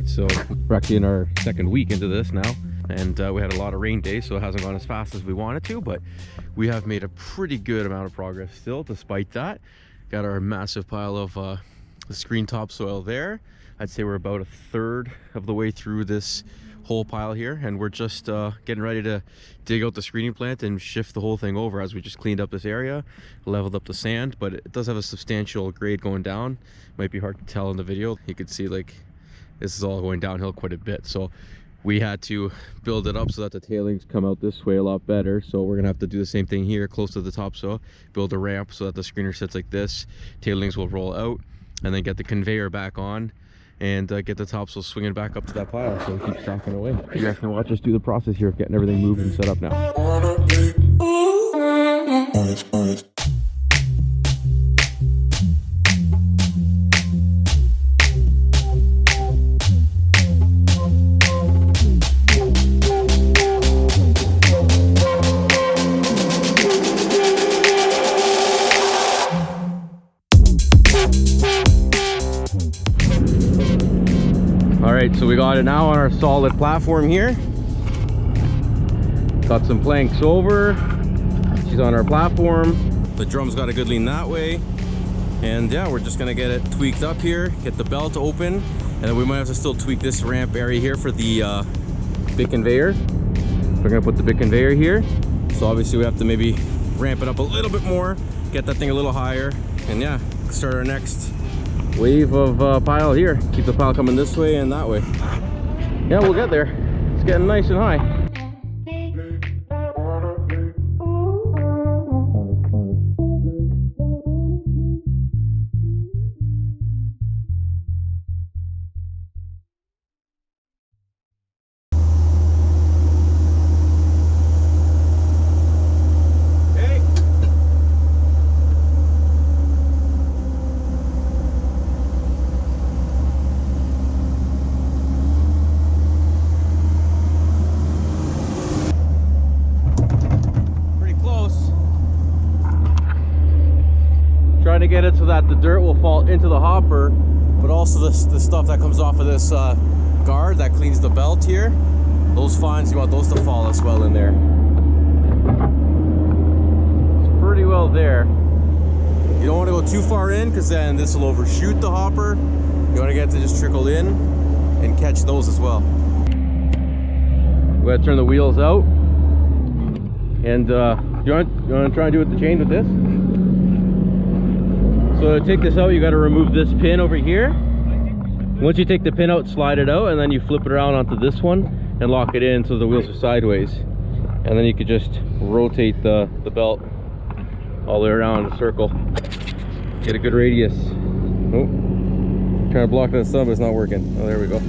So we're actually in our second week into this now, and we had a lot of rain days, so it hasn't gone as fast as we wanted to, but we have made a pretty good amount of progress still despite that. Got our massive pile of the screen topsoil there. I'd say we're about a third of the way through this whole pile here, and we're just getting ready to dig out the screening plant and shift the whole thing over as we just cleaned up this area, leveled up the sand, but it does have a substantial grade going down. Might be hard to tell in the video. You could see like this is all going downhill quite a bit, so we had to build it up so that the tailings come out this way a lot better. So we're gonna have to do the same thing here close to the topsoil, build a ramp so that the screener sits like this, tailings will roll out, and then get the conveyor back on and get the topsoil swinging back up to that pile so it keeps stacking away. You guys can watch us do the process here of getting everything moved and set up now. Alright, so we got it now on our solid platform here. Got some planks over. She's on our platform. The drum's got a good lean that way. And yeah, we're just gonna get it tweaked up here, get the belt open, and then we might have to still tweak this ramp area here for the big conveyor. We're gonna put the big conveyor here. So obviously we have to maybe ramp it up a little bit more, get that thing a little higher, and yeah, start our next wave of pile here. Keep the pile coming this way and that way. Yeah, we'll get there. It's getting nice and high. Trying to get it so that the dirt will fall into the hopper, but also the stuff that comes off of this guard that cleans the belt here, those fines, you want those to fall as well in there. It's pretty well there. You don't want to go too far in because then this will overshoot the hopper. You want to get it to just trickle in and catch those as well. We're going to turn the wheels out, and you want to try and do it with the chain with this? So to take this out, you got to remove this pin over here. Once you take the pin out, slide it out, and then you flip it around onto this one and lock it in so the wheels are sideways. And then you could just rotate the belt all the way around in a circle. Get a good radius. Oh, trying to block that sun, but it's not working. Oh, there we go.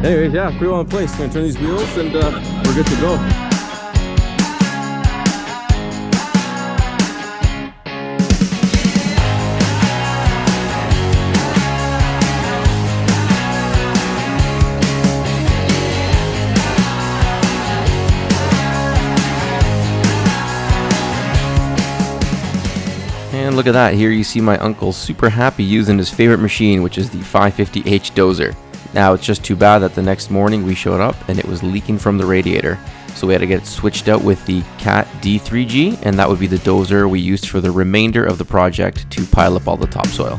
Anyways, yeah, pretty well in place. Gonna turn these wheels and we're good to go. And look at that, here you see my uncle super happy using his favorite machine, which is the 550H Dozer. Now it's just too bad that the next morning we showed up and it was leaking from the radiator. So we had to get it switched out with the Cat D3G, and that would be the dozer we used for the remainder of the project to pile up all the topsoil.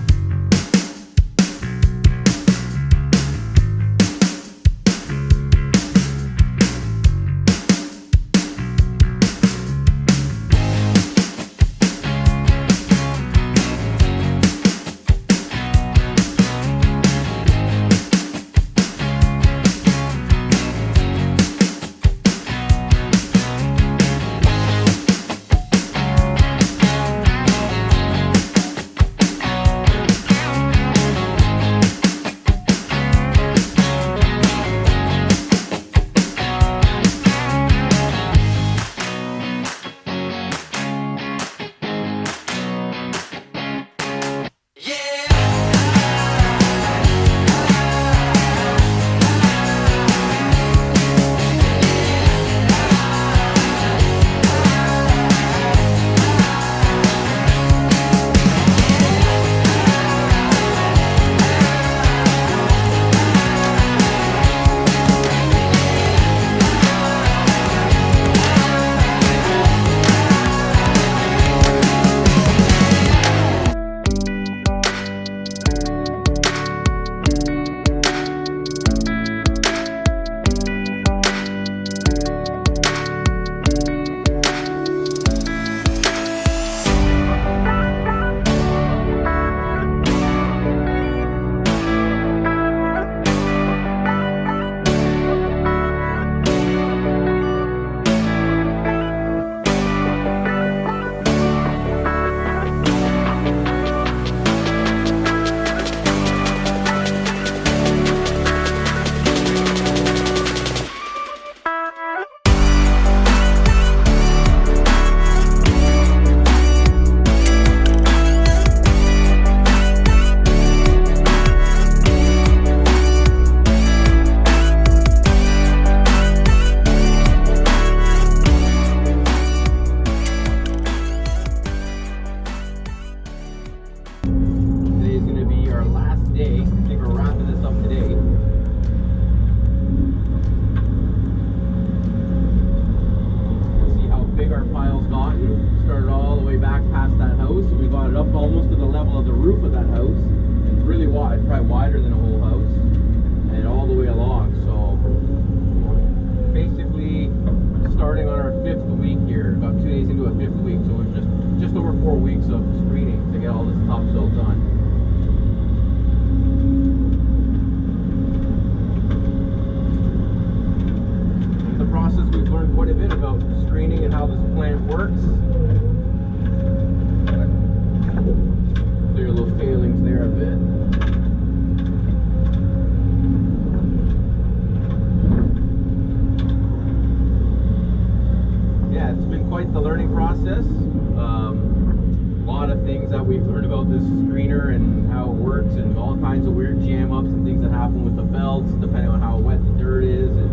Today is going to be our last day. I think we're wrapping this up today. See how big our pile's gotten. Started all the way back past that house. We got it up almost to the level of the roof of that house. It's really wide, probably wider than a whole house. And all the way along. So basically starting on our 5th week here. Got 2 days into a 5th week. So we're just over 4 weeks of screening to get all this topsoil done. In the process, we've learned quite a bit about screening and how this plant works. Clear those tailings there a bit. Yeah, it's been quite the learning process. A lot of things that we've learned about this screener and how it works, and all kinds of weird jam ups and things that happen with the belts depending on how wet the dirt is and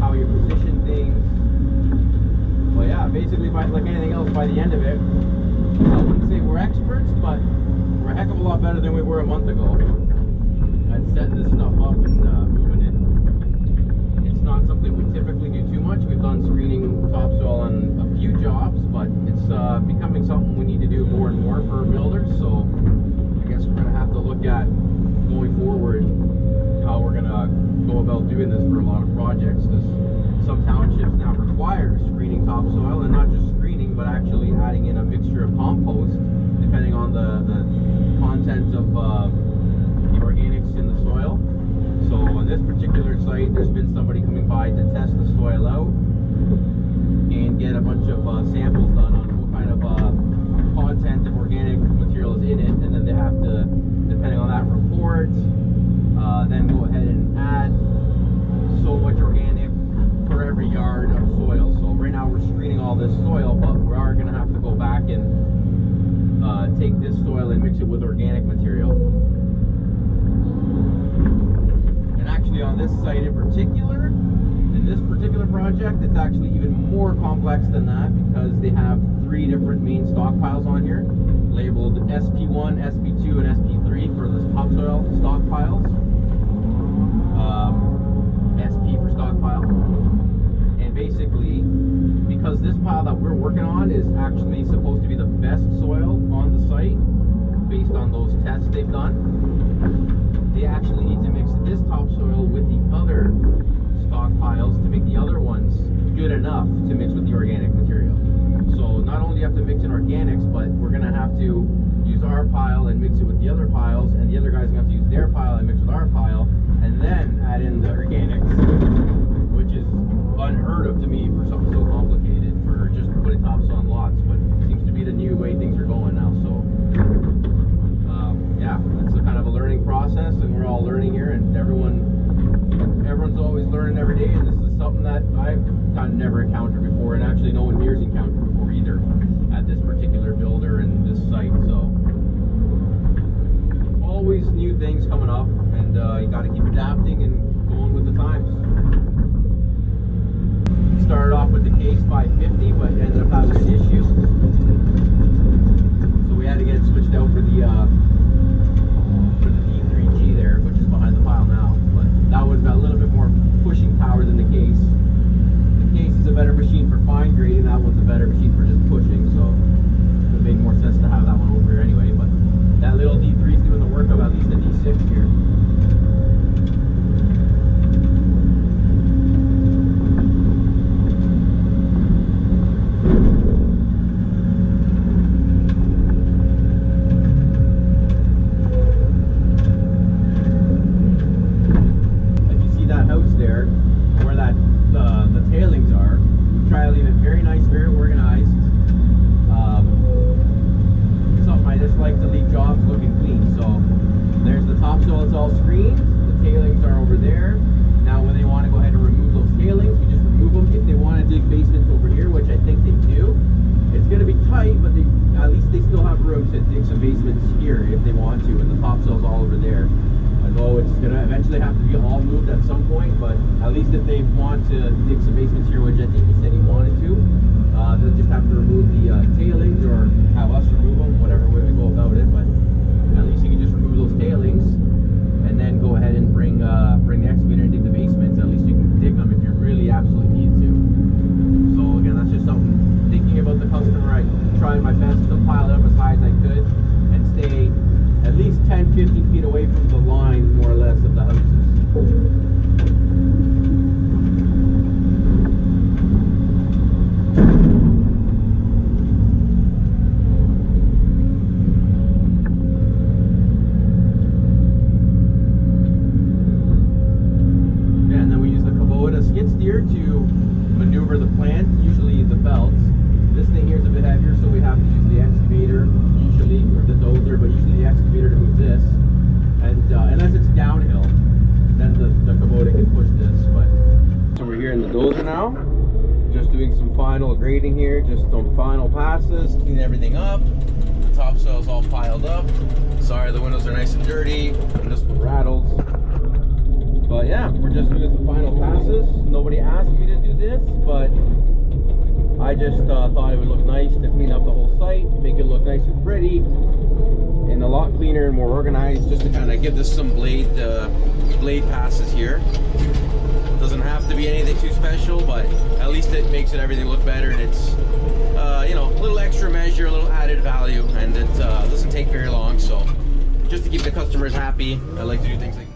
how you position things. Well, yeah, basically, like anything else, by the end of it, I wouldn't say we're experts, but we're a heck of a lot better than we were a month ago at setting this stuff up and moving it. It's not something we typically do too much. We've done screening topsoil on a few jobs, but it's becoming something we need to do more and more for our builders. So I guess we're going to have to look at going forward how we're going to go about doing this for a lot of projects, because some townships now require screening topsoil, and not just screening, but actually adding in a mixture of compost depending on the content of the organics in the soil. So on this particular site, there's been somebody coming by to test the soil out and get a bunch of samples done on what kind of content of organic material is in it, and then they have to, depending on that report, then go ahead and add so much organic per every yard of soil. So right now we're screening all this soil, but we are going to have to go back and take this soil and mix it with organic material. And actually on this site in particular, in this particular project, it's actually even more complex than that, because they have 3 different main stockpiles on here, labeled SP1, SP2, and SP3 for the topsoil stockpiles. SP for stockpile. And basically, because this pile that we're working on is actually supposed to be the best soil on the site, based on those tests they've done, they actually need to mix this topsoil with the other stockpiles to make the other ones good enough to mix with the organic material. So not only do you have to mix in organics, but we're going to have to use our pile and mix it with the other piles, and the other guys are going to have to use their pile and mix with our pile, and then add in the organics, which is unheard of to me for something so complicated, for just putting topsoil on lots, but it seems to be the new way things are going now. So yeah, it's a kind of a learning process, and we're all learning here, and everyone's always learning every day, and this is something that I've kind of never encountered before, and actually no one here's encountered before either at this particular builder and this site. So always new things coming up, and you got to keep adapting and going with the times. Started off with the case 550, but ended up having an issue, so we had to get it switched out for the D3G there, which is behind the pile now. But that one's got a little bit more pushing power than the case. The case is a better machine for fine grading, that one's a better machine for just pushing, so it would make more sense to have that one over here anyway. But that little D3 is doing the work of at least a D6 here. At least if they want to dig some basements here, which I think he said he wanted to, they'll just have to remove the tailings, or have us remove them, whatever way we go about it. But now. Just doing some final grading here, just some final passes, clean everything up. The topsoil's all piled up. Sorry, the windows are nice and dirty, and this one rattles. But yeah, we're just doing some final passes. Nobody asked me to do this, but I just thought it would look nice to clean up the whole site, make it look nice and pretty, and a lot cleaner and more organized, just to kind of give this some blade passes here. Doesn't have to be anything too special, but at least it makes everything look better, and it's you know, a little extra measure, a little added value, and it doesn't take very long. So just to keep the customers happy, I like to do things like that.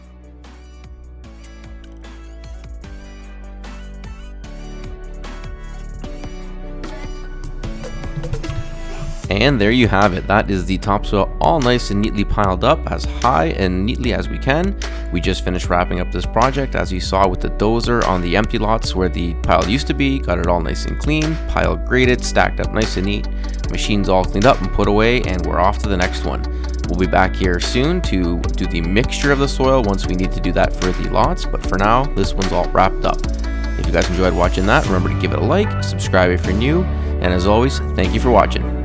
And there you have it. That is the topsoil all nice and neatly piled up as high and neatly as we can. We just finished wrapping up this project, as you saw with the dozer on the empty lots where the pile used to be. Got it all nice and clean, pile graded, stacked up nice and neat. Machines all cleaned up and put away, and we're off to the next one. We'll be back here soon to do the mixture of the soil once we need to do that for the lots, but for now, this one's all wrapped up. If you guys enjoyed watching that, remember to give it a like, subscribe if you're new, and as always, thank you for watching.